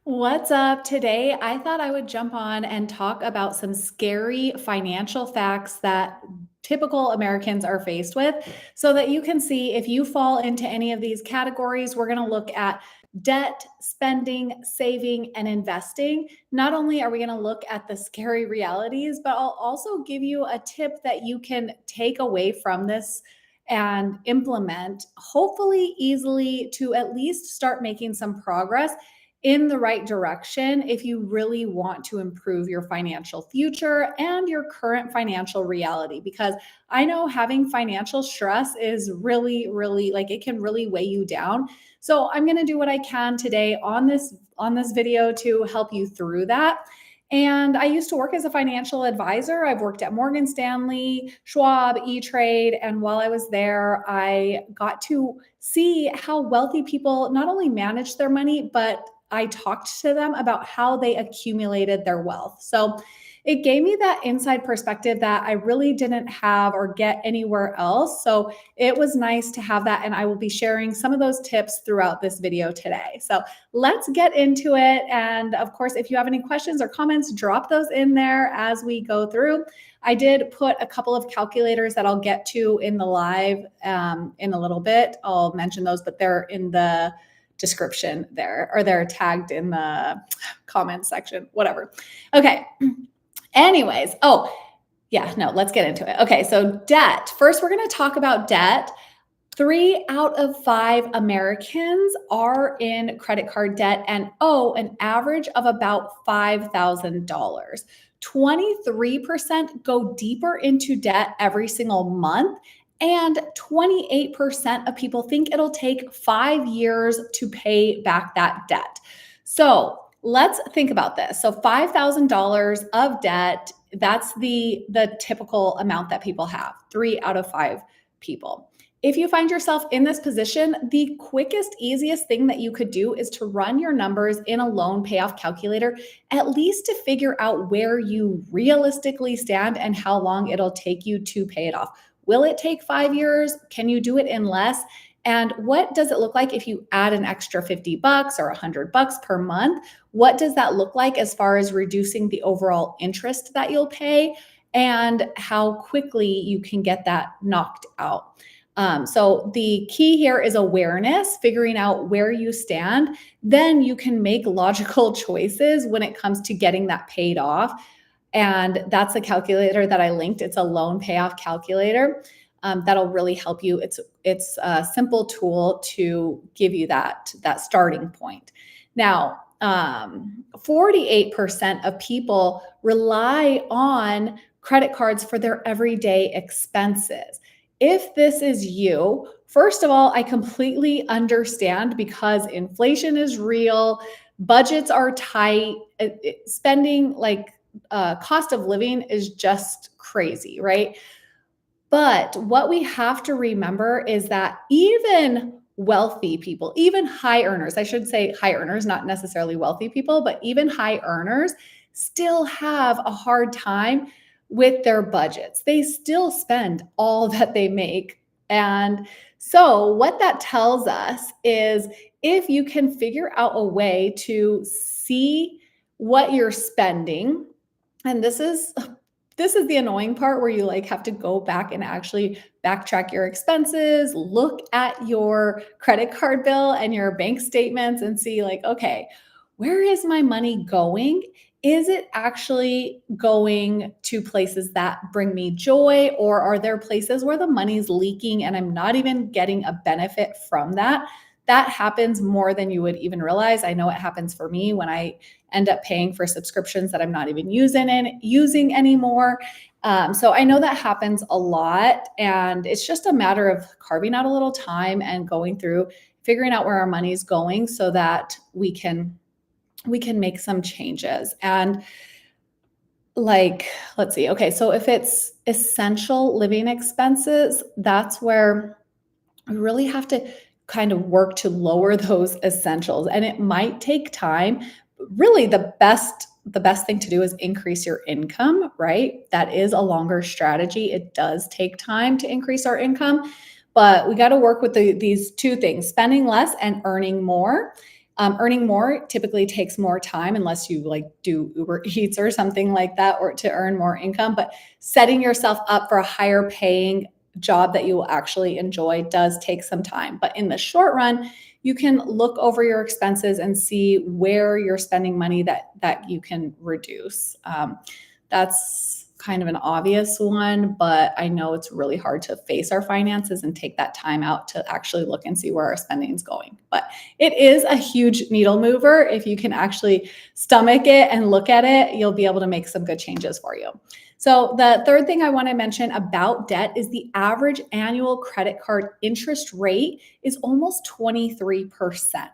What's up? Today, I thought I would jump on and talk about some scary financial facts that typical Americans are faced with so that you can see if you fall into any of these categories. We're going to look at debt, spending, saving, and investing. Not only are we going to look at the scary realities, but I'll also give you a tip that you can take away from this and implement, hopefully easily, to at least start making some progress in the right direction if you really want to improve your financial future and your current financial reality. Because I know having financial stress is really like it can really weigh you down. So I'm going to do what I can today on this video to help you through that. And I used to work as a financial advisor. I've worked at Morgan Stanley, Schwab, E-Trade. And while I was there, I got to see how wealthy people not only manage their money, but I talked to them about how they accumulated their wealth. So it gave me that inside perspective that I really didn't have or get anywhere else. So it was nice to have that. And I will be sharing some of those tips throughout this video today. So let's get into it. And of course, if you have any questions or comments, drop those in there as we go through. I did put a couple of calculators that I'll get to in the live in a little bit. I'll mention those, but they're in the description there, or they're tagged in the comment section, whatever. Okay. Anyways, let's get into it. Okay, so debt. First, we're going to talk about debt. 3 out of 5 Americans are in credit card debt and owe an average of about $5,000. 23% go deeper into debt every single month, and 28% of people think it'll take 5 years to pay back that debt. So let's think about this. So $5,000 of debt, that's the typical amount that people have, 3 out of 5 people. If you find yourself in this position, the quickest, easiest thing that you could do is to run your numbers in a loan payoff calculator, at least to figure out where you realistically stand and how long it'll take you to pay it off. Will it take 5 years? Can you do it in less? And what does it look like if you add an extra $50 or $100 per month? What does that look like as far as reducing the overall interest that you'll pay and how quickly you can get that knocked out? So the key here is awareness, figuring out where you stand. Then you can make logical choices when it comes to getting that paid off. And that's a calculator that I linked. It's a loan payoff calculator that'll really help you. It's a simple tool to give you that starting point. Now, 48% of people rely on credit cards for their everyday expenses. If this is you, first of all, I completely understand because inflation is real, budgets are tight, spending cost of living is just crazy, right? But what we have to remember is that even wealthy people, even high earners, I should say high earners, not necessarily wealthy people, but even high earners still have a hard time with their budgets. They still spend all that they make. And so what that tells us is if you can figure out a way to see what you're spending, and this is the annoying part where you have to go back and actually backtrack your expenses, look at your credit card bill and your bank statements and see okay, where is my money going? Is it actually going to places that bring me joy, or are there places where the money's leaking and I'm not even getting a benefit from that? That happens more than you would even realize. I know it happens for me when I end up paying for subscriptions that I'm not even using anymore. So I know that happens a lot, and it's just a matter of carving out a little time and going through, figuring out where our money's going so that we can make some changes. And let's see. Okay, so if it's essential living expenses, that's where we really have to kind of work to lower those essentials. And it might take time. Really, the best thing to do is increase your income, right? That is a longer strategy. It does take time to increase our income, but we got to work with these two things, spending less and earning more. Earning more typically takes more time unless you like do Uber Eats or something like that, or to earn more income. But setting yourself up for a higher paying job that you will actually enjoy does take some time. But in the short run, you can look over your expenses and see where you're spending money that you can reduce. That's kind of an obvious one, but I know it's really hard to face our finances and take that time out to actually look and see where our spending is going. But it is a huge needle mover. If you can actually stomach it and look at it, you'll be able to make some good changes for you. So the third thing I want to mention about debt is the average annual credit card interest rate is almost 23%.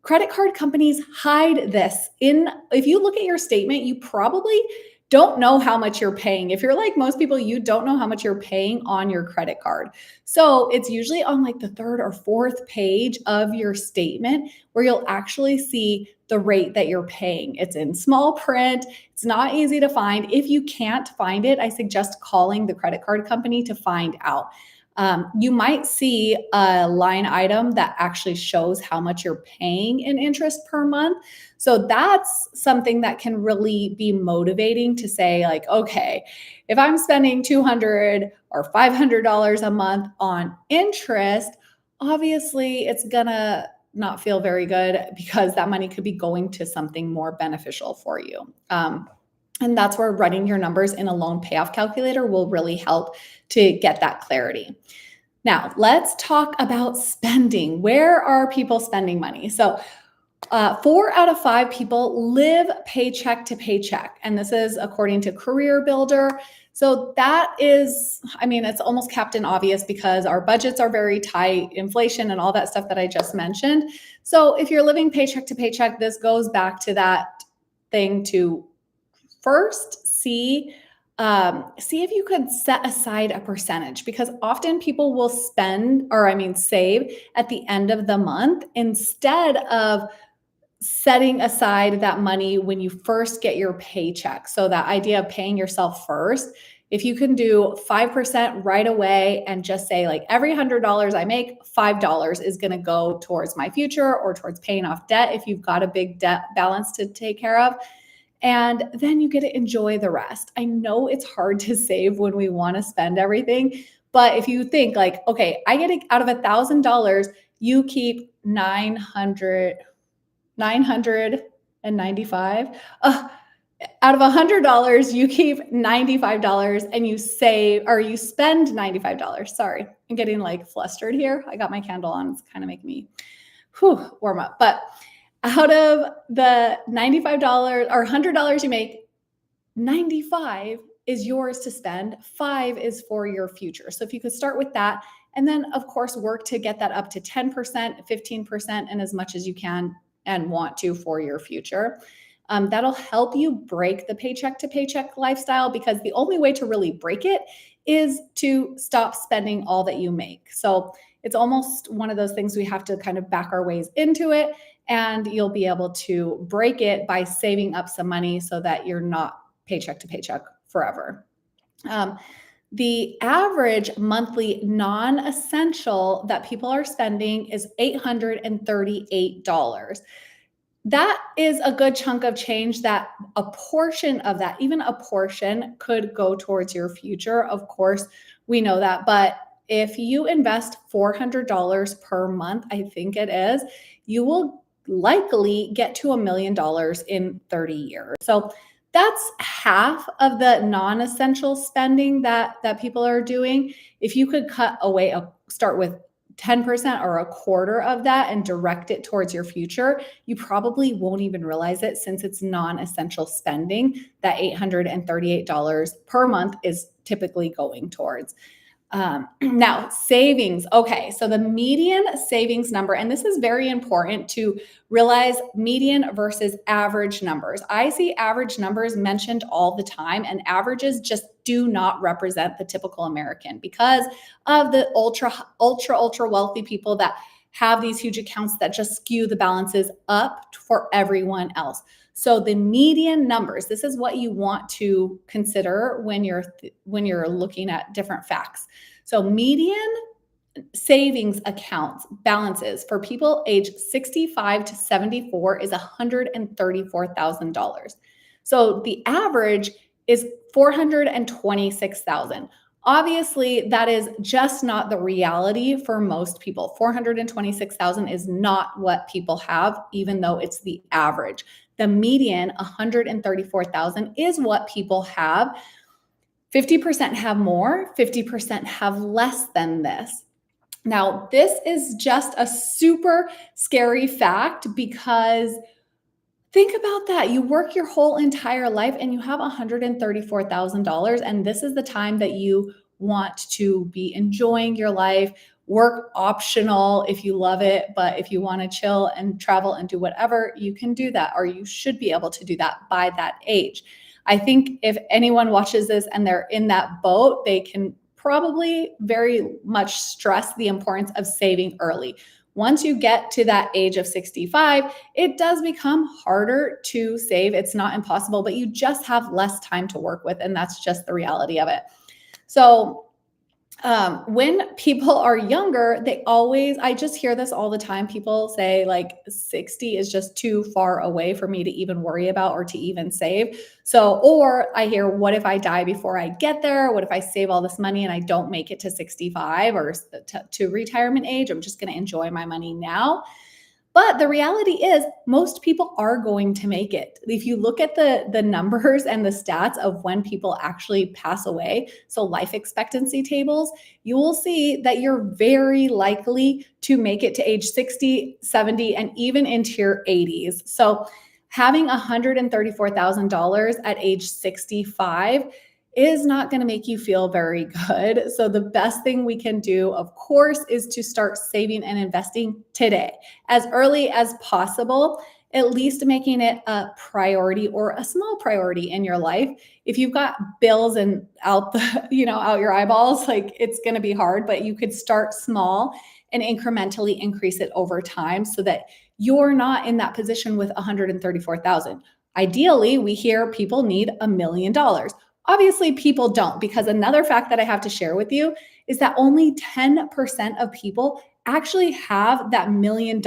Credit card companies hide this. If you look at your statement, you probably don't know how much you're paying. If you're like most people, you don't know how much you're paying on your credit card. So it's usually on like the third or fourth page of your statement where you'll actually see the rate that you're paying. It's in small print. It's not easy to find. If you can't find it, I suggest calling the credit card company to find out. You might see a line item that actually shows how much you're paying in interest per month. So that's something that can really be motivating to say like, okay, if I'm spending $200 or $500 a month on interest, obviously it's gonna not feel very good because that money could be going to something more beneficial for you. And that's where running your numbers in a loan payoff calculator will really help to get that clarity. Now, let's talk about spending. Where are people spending money? So 4 out of 5 people live paycheck to paycheck. And this is according to Career Builder. So that is, I mean, it's almost Captain Obvious because our budgets are very tight, inflation and all that stuff that I just mentioned. So if you're living paycheck to paycheck, this goes back to that thing to first see if you could set aside a percentage, because often people will save at the end of the month instead of setting aside that money when you first get your paycheck. So that idea of paying yourself first, if you can do 5% right away and just say like every $100 I make, $5 is going to go towards my future or towards paying off debt if you've got a big debt balance to take care of. And then you get to enjoy the rest. I know it's hard to save when we want to spend everything, but if you think like, okay, I get out of $1,000, you keep 995. Out of $100, you keep $95 and you save, or you spend $95. Sorry, I'm getting like flustered here. I got my candle on. It's kind of making me warm up. But out of the $95 or $100 you make, 95 is yours to spend. 5 is for your future. So if you could start with that, and then of course work to get that up to 10%, 15%, and as much as you can and want to for your future. That'll help you break the paycheck to paycheck lifestyle, because the only way to really break it is to stop spending all that you make. So it's almost one of those things we have to kind of back our ways into it, and you'll be able to break it by saving up some money so that you're not paycheck to paycheck forever. The average monthly non-essential that people are spending is $838. That is a good chunk of change that a portion of that, even a portion, could go towards your future. Of course, we know that. But if you invest $400 per month, I think it is, you will likely get to $1 million in 30 years. So that's half of the non-essential spending that people are doing. If you could start with 10% or a quarter of that and direct it towards your future, you probably won't even realize it, since it's non-essential spending that $838 per month is typically going towards. Now, savings. Okay, so the median savings number, and this is very important to realize, median versus average numbers. I see average numbers mentioned all the time, and averages just do not represent the typical American because of the ultra wealthy people that have these huge accounts that just skew the balances up for everyone else. So the median numbers, this is what you want to consider when you're looking at different facts. So median savings accounts balances for people age 65 to 74 is $134,000. So the average is 426,000. Obviously, that is just not the reality for most people. 426,000 is not what people have, even though it's the average. The median, 134,000, is what people have. 50% have more, 50% have less than this. Now, this is just a super scary fact because think about that. You work your whole entire life and you have $134,000, and this is the time that you want to be enjoying your life. Work optional if you love it, but if you want to chill and travel and do whatever, you can do that, or you should be able to do that by that age. I think if anyone watches this and they're in that boat, they can probably very much stress the importance of saving early. Once you get to that age of 65, it does become harder to save. It's not impossible, but you just have less time to work with, and that's just the reality of it. So when people are younger, I just hear this all the time. People say like 60 is just too far away for me to even worry about or to even save. So, or I hear, what if I die before I get there? What if I save all this money and I don't make it to 65 or to retirement age? I'm just going to enjoy my money now. But the reality is most people are going to make it. If you look at the numbers and the stats of when people actually pass away, so life expectancy tables, you will see that you're very likely to make it to age 60, 70, and even into your 80s. So having $134,000 at age 65 is not going to make you feel very good. So the best thing we can do, of course, is to start saving and investing today, as early as possible, at least making it a priority or a small priority in your life. If you've got bills and out your eyeballs, like it's going to be hard, but you could start small and incrementally increase it over time so that you're not in that position with 134,000. Ideally, we hear people need $1 million. Obviously, people don't, because another fact that I have to share with you is that only 10% of people actually have that $1 million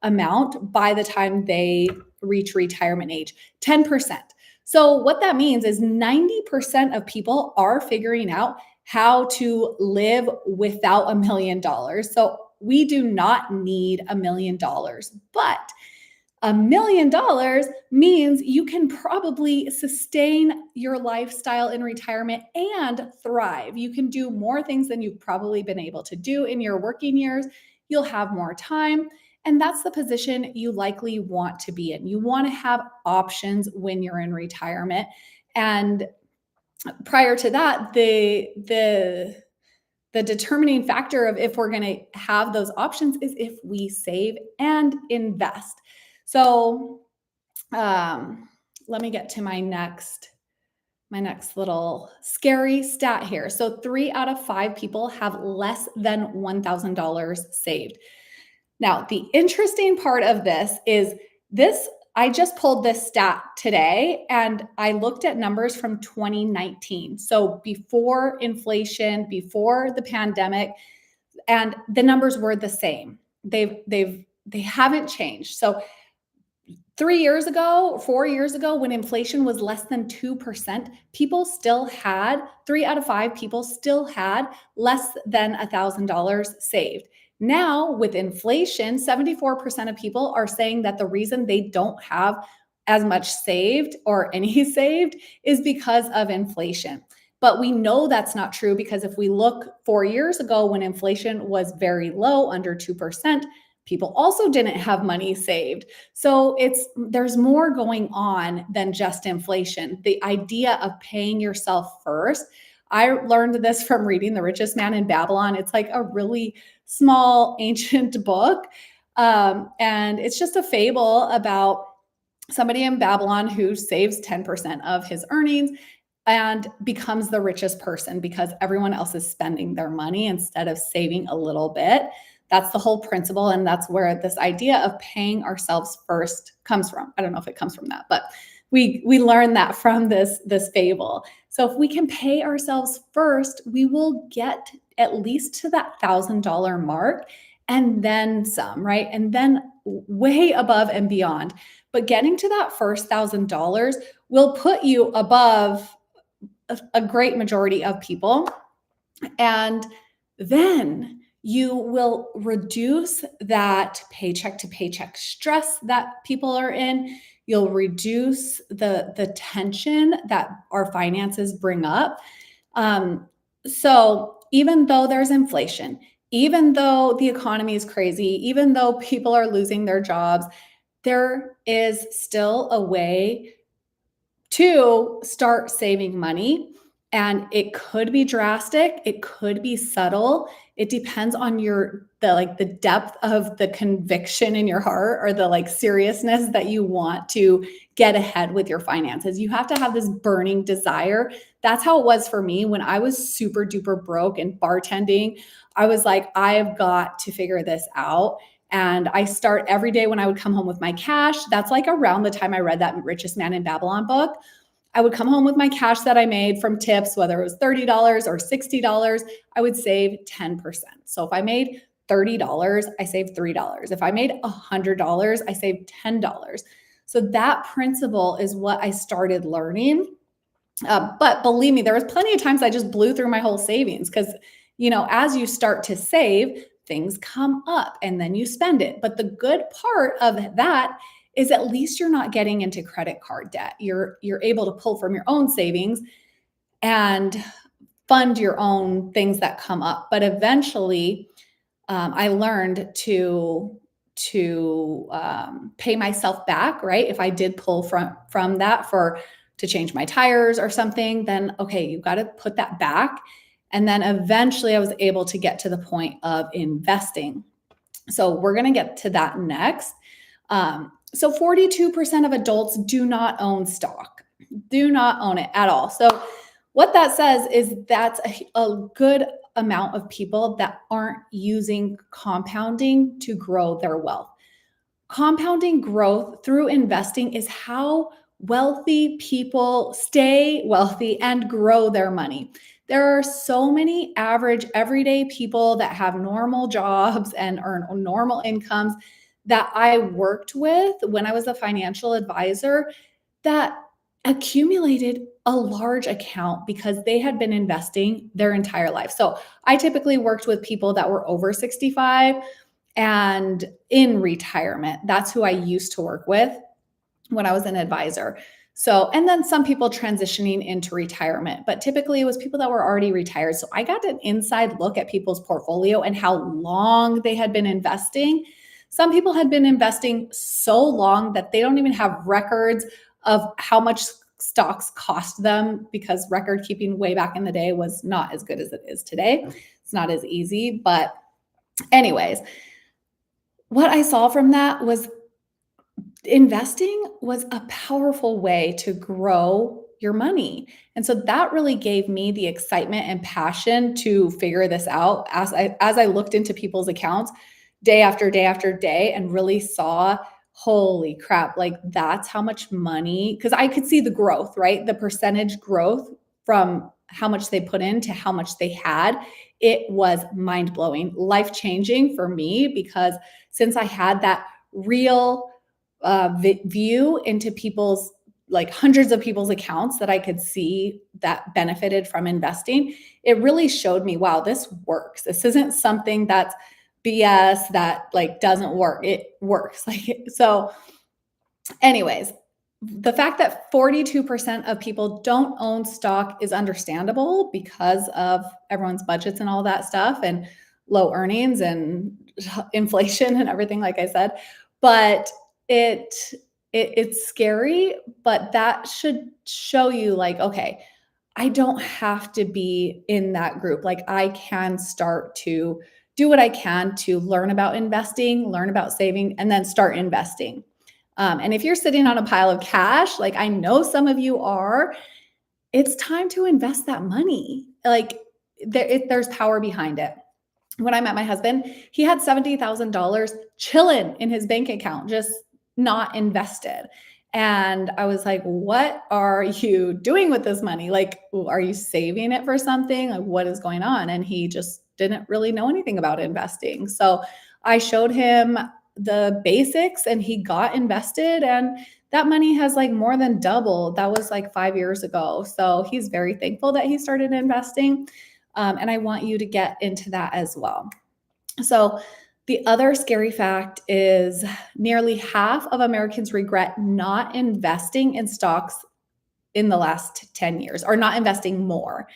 amount by the time they reach retirement age. 10%. So what that means is 90% of people are figuring out how to live without $1 million. So we do not need $1 million, but $1 million means you can probably sustain your lifestyle in retirement and thrive. You can do more things than you've probably been able to do in your working years. You'll have more time. And that's the position you likely want to be in. You want to have options when you're in retirement. And prior to that, the determining factor of if we're going to have those options is if we save and invest. So let me get to my next little scary stat here. So 3 out of 5 people have less than $1,000 saved. Now, the interesting part of this is I just pulled this stat today and I looked at numbers from 2019. So before inflation, before the pandemic, and the numbers were the same. They haven't changed. So 3 years ago, 4 years ago, when inflation was less than 2%, 3 out of 5 people still had less than $1,000 saved. Now, with inflation, 74% of people are saying that the reason they don't have as much saved or any saved is because of inflation. But we know that's not true because if we look 4 years ago when inflation was very low, under 2%, people also didn't have money saved. So there's more going on than just inflation. The idea of paying yourself first. I learned this from reading The Richest Man in Babylon. It's like a really small ancient book. And it's just a fable about somebody in Babylon who saves 10% of his earnings and becomes the richest person because everyone else is spending their money instead of saving a little bit. That's the whole principle. And that's where this idea of paying ourselves first comes from. I don't know if it comes from that, but we learn that from this fable. So if we can pay ourselves first, we will get at least to that $1,000 mark and then some, right? And then way above and beyond. But getting to that first $1,000 will put you above a great majority of people. And then you will reduce that paycheck to paycheck stress that people are in. You'll reduce the tension that our finances bring up. So even though there's inflation, even though the economy is crazy, even though people are losing their jobs, there is still a way to start saving money. And it could be drastic, it could be subtle. It depends on the depth of the conviction in your heart, or the seriousness that you want to get ahead with your finances. You have to have this burning desire. That's how it was for me when I was super duper broke and bartending. I was like, I've got to figure this out. And I start every day when I would come home with my cash. That's like around the time I read that Richest Man in Babylon book. I would come home with my cash that I made from tips, whether it was $30 or $60, I would save 10%. So if I made $30, I saved $3. If I made $100, I saved $10. So that principle is what I started learning. But believe me, there was plenty of times I just blew through my whole savings because, as you start to save, things come up and then you spend it. But the good part of that is at least you're not getting into credit card debt. You're able to pull from your own savings and fund your own things that come up. But eventually, I learned to pay myself back, right? If I did pull from that to change my tires or something, then okay, you've got to put that back. And then eventually I was able to get to the point of investing. So we're going to get to that next. So 42% of adults do not own stock, do not own it at all. So what that says is that's a good amount of people that aren't using compounding to grow their wealth. Compounding growth through investing is how wealthy people stay wealthy and grow their money. There are so many average, everyday people that have normal jobs and earn normal incomes that I worked with when I was a financial advisor that accumulated a large account because they had been investing their entire life. So I typically worked with people that were over 65 and in retirement. That's who I used to work with when I was an advisor. So, and then some people transitioning into retirement, but typically it was people that were already retired. So I got an inside look at people's portfolio and how long they had been investing. Some people had been investing so long that they don't even have records of how much stocks cost them, because record keeping way back in the day was not as good as it is today. It's not as easy. But anyways, what I saw from that was investing was a powerful way to grow your money. And so that really gave me the excitement and passion to figure this out as I looked into people's accounts day after day after day and really saw, holy crap, like that's how much money, because I could see the growth, right? The percentage growth from how much they put in to how much they had. It was mind-blowing, life-changing for me, because since I had that real view into people's, like hundreds of people's accounts that I could see that benefited from investing, it really showed me, wow, this works. This isn't something that's BS that like doesn't work. It works. So anyways, the fact that 42% of people don't own stock is understandable because of everyone's budgets and all that stuff and low earnings and inflation and everything, like I said. But it's scary, but that should show you like, okay, I don't have to be in that group. Like I can start to do what I can to learn about investing, learn about saving, and then start investing. And if you're sitting on a pile of cash, like I know some of you are, it's time to invest that money. Like there's power behind it. When I met my husband, he had $70,000 chilling in his bank account, just not invested. And I was like, what are you doing with this money? Like, are you saving it for something? Like, what is going on? And he just didn't really know anything about investing. So I showed him the basics and he got invested, and that money has like more than doubled. That was like 5 years ago. So he's very thankful that he started investing. And I want you to get into that as well. So the other scary fact is nearly half of Americans regret not investing in stocks in the last 10 years, or not investing more.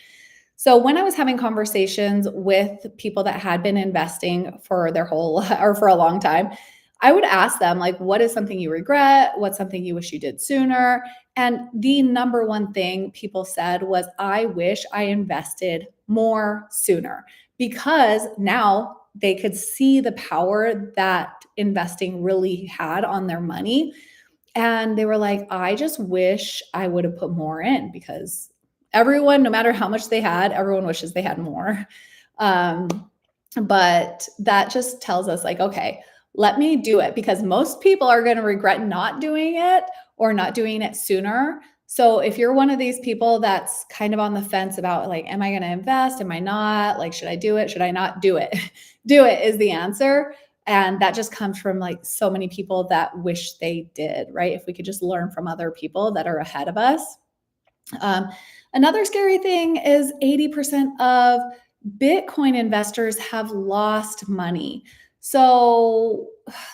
So when I was having conversations with people that had been investing for their whole or for a long time, I would ask them, like, what is something you regret? What's something you wish you did sooner? And the number one thing people said was, I wish I invested more sooner, because now they could see the power that investing really had on their money. And they were like, I just wish I would have put more in, because everyone, no matter how much they had, everyone wishes they had more. But that just tells us, like, okay, let me do it, because most people are going to regret not doing it or not doing it sooner. So if you're one of these people that's kind of on the fence about, like, am I going to invest? Am I not? Like, should I do it? Should I not do it? Do it is the answer. And that just comes from like so many people that wish they did, right? If we could just learn from other people that are ahead of us. Another scary thing is 80% of Bitcoin investors have lost money. So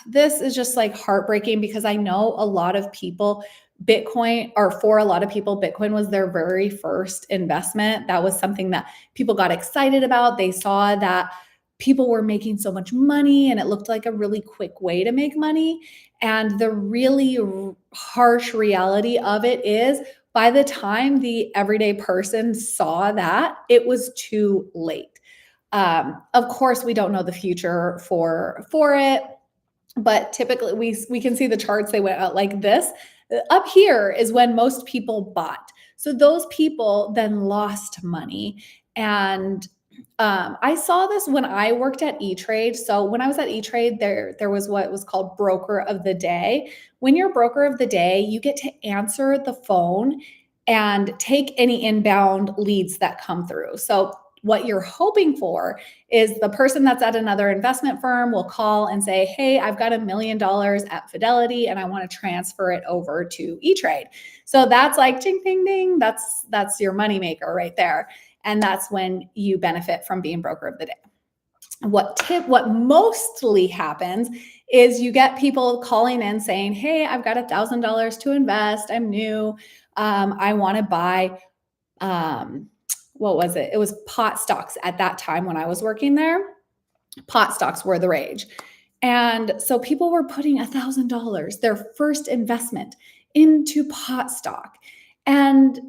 this is just like heartbreaking, because I know a lot of people, Bitcoin, or for a lot of people, Bitcoin was their very first investment. That was something that people got excited about. They saw that people were making so much money and it looked like a really quick way to make money. And the really harsh reality of it is, by the time the everyday person saw that, it was too late. Of course, we don't know the future for it, but typically we can see the charts. They went out like this. Up here is when most people bought. So those people then lost money. And I saw this when I worked at E-Trade. So when I was at E-Trade, there was what was called broker of the day. When you're broker of the day, you get to answer the phone and take any inbound leads that come through. So what you're hoping for is the person that's at another investment firm will call and say, hey, I've got $1 million at Fidelity and I want to transfer it over to E-Trade. So that's like ding, ding, ding. That's your moneymaker right there. And that's when you benefit from being broker of the day. What mostly happens is you get people calling in saying, hey, I've got $1,000 to invest. I'm new. I want to buy, what was it? It was pot stocks at that time when I was working there. Pot stocks were the rage. And so people were putting $1,000, their first investment, into pot stock. And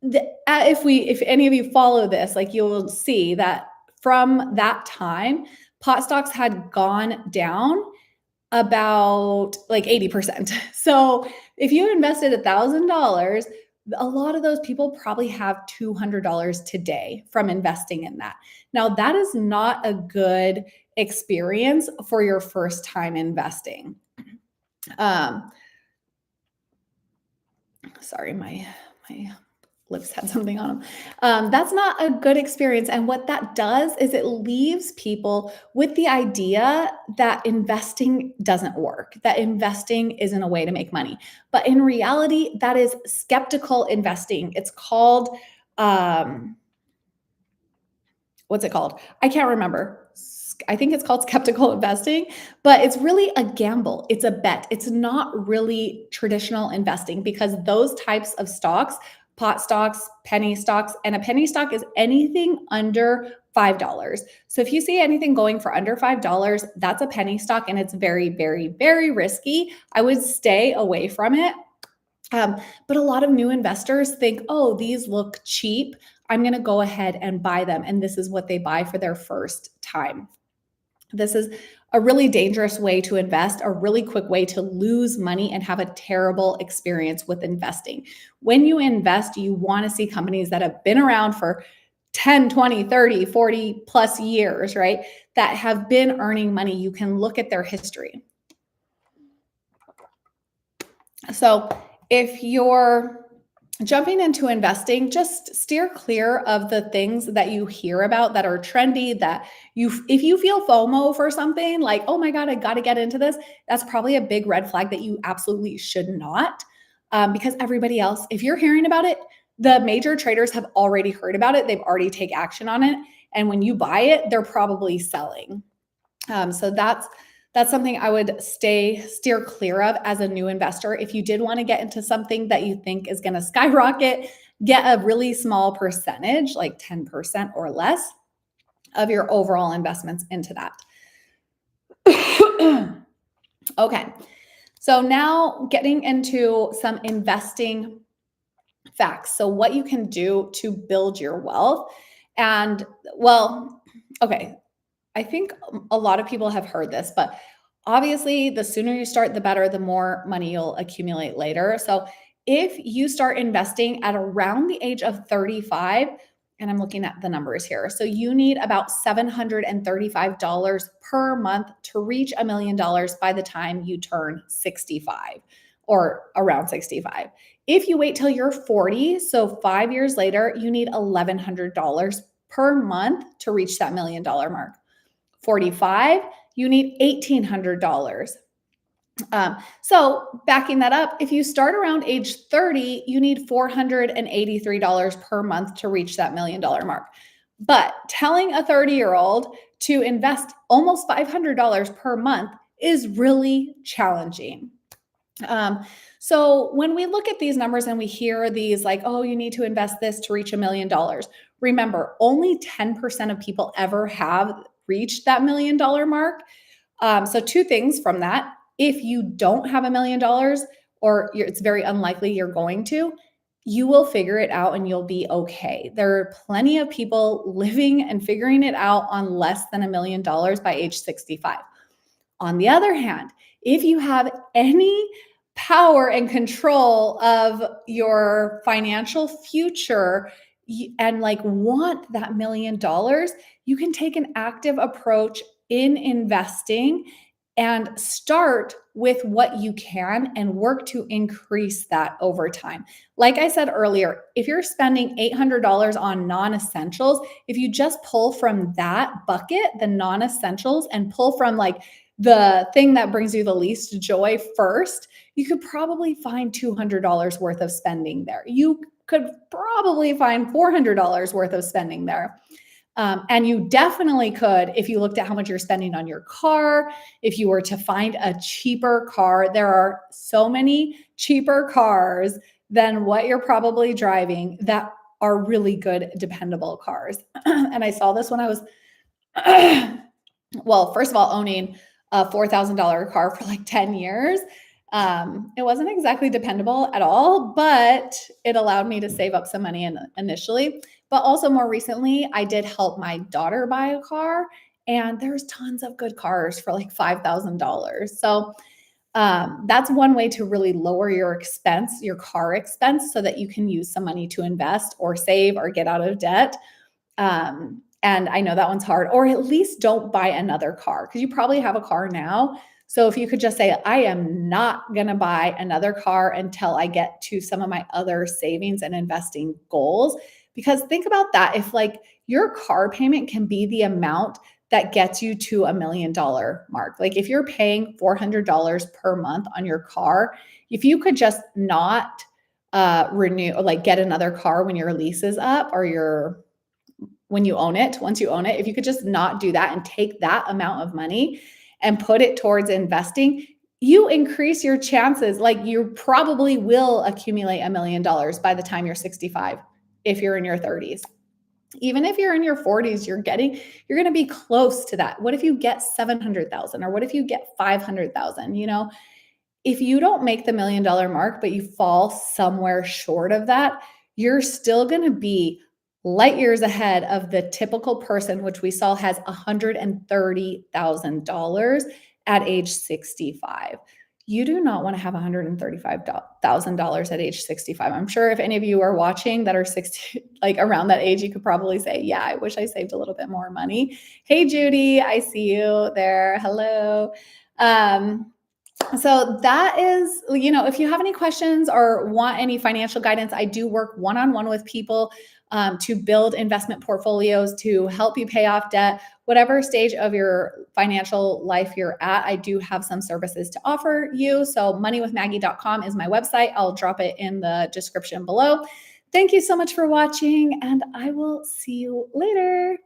if any of you follow this, like, you'll see that from that time, pot stocks had gone down about like 80%. So if you invested $1,000, a lot of those people probably have $200 today from investing in that. Now, that is not a good experience for your first time investing. Sorry, my lips had something on them. That's not a good experience. And what that does is it leaves people with the idea that investing doesn't work, that investing isn't a way to make money. But in reality, that is skeptical investing. It's called, what's it called? I can't remember. I think it's called skeptical investing, but it's really a gamble. It's a bet. It's not really traditional investing, because those types of stocks, pot stocks, penny stocks, and a penny stock is anything under $5. So if you see anything going for under $5, that's a penny stock, and it's very, very, very risky. I would stay away from it. But a lot of new investors think, oh, these look cheap. I'm going to go ahead and buy them. And this is what they buy for their first time. This is a really dangerous way to invest, a really quick way to lose money and have a terrible experience with investing. When you invest, you want to see companies that have been around for 10, 20, 30, 40 plus years, right? That have been earning money. You can look at their history. So if jumping into investing, just steer clear of the things that you hear about that are trendy, that if you feel FOMO for something like, oh my God, I got to get into this, that's probably a big red flag that you absolutely should not. Because everybody else, if you're hearing about it, the major traders have already heard about it. They've already taken action on it. And when you buy it, they're probably selling. So that's something I would steer clear of as a new investor. If you did want to get into something that you think is going to skyrocket, get a really small percentage, like 10% or less of your overall investments into that. Okay. So now getting into some investing facts. So what you can do to build your wealth. And well, okay, I think a lot of people have heard this, but obviously, the sooner you start, the better, the more money you'll accumulate later. So, if you start investing at around the age of 35, and I'm looking at the numbers here, so you need about $735 per month to reach $1 million by the time you turn 65 or around 65. If you wait till you're 40, so 5 years later, you need $1,100 per month to reach that $1 million mark. 45, you need $1,800. So backing that up, if you start around age 30, you need $483 per month to reach that $1 million mark. But telling a 30-year-old to invest almost $500 per month is really challenging. So when we look at these numbers and we hear these like, oh, you need to invest this to reach $1 million, remember, only 10% of people ever have reached that $1 million mark. So two things from that. If you don't have $1 million, or it's very unlikely you're going to, you will figure it out and you'll be okay. There are plenty of people living and figuring it out on less than $1 million by age 65. On the other hand, if you have any power and control of your financial future and like want that $1 million, you can take an active approach in investing and start with what you can and work to increase that over time. Like I said earlier, if you're spending $800 on non-essentials, if you just pull from that bucket, the non-essentials, and pull from like the thing that brings you the least joy first, you could probably find $200 worth of spending there. You could probably find $400 worth of spending there. And you definitely could, if you looked at how much you're spending on your car, if you were to find a cheaper car, there are so many cheaper cars than what you're probably driving that are really good, dependable cars. And I saw this when I was, well, first of all, owning a $4,000 car for like 10 years. It wasn't exactly dependable at all, but it allowed me to save up some money initially. But also more recently, I did help my daughter buy a car, and there's tons of good cars for like $5,000. So that's one way to really lower your expense, your car expense, so that you can use some money to invest or save or get out of debt. And I know that one's hard, or at least don't buy another car because you probably have a car now. So if you could just say, I am not going to buy another car until I get to some of my other savings and investing goals. Because think about that. If like your car payment can be the amount that gets you to $1 million mark, like if you're paying $400 per month on your car, if you could just not renew or like get another car when your lease is up or when you own it, once you own it, if you could just not do that and take that amount of money and put it towards investing, you increase your chances. Like you probably will accumulate $1 million by the time you're 65 if you're in your 30s. Even if you're in your 40s, you're going to be close to that. What if you get 700,000 or what if you get 500,000? You know, if you don't make the $1 million mark, but you fall somewhere short of that, you're still going to be light years ahead of the typical person, which we saw has $130,000 at age 65. You do not want to have $135,000 at age 65. I'm sure if any of you are watching that are 60, like around that age, you could probably say, yeah, I wish I saved a little bit more money. Hey, Judy, I see you there. Hello. So that is, if you have any questions or want any financial guidance, I do work one-on-one with people to build investment portfolios to help you pay off debt. Whatever stage of your financial life you're at, I do have some services to offer you. So moneywithmaggie.com is my website. I'll drop it in the description below. Thank you so much for watching, and I will see you later.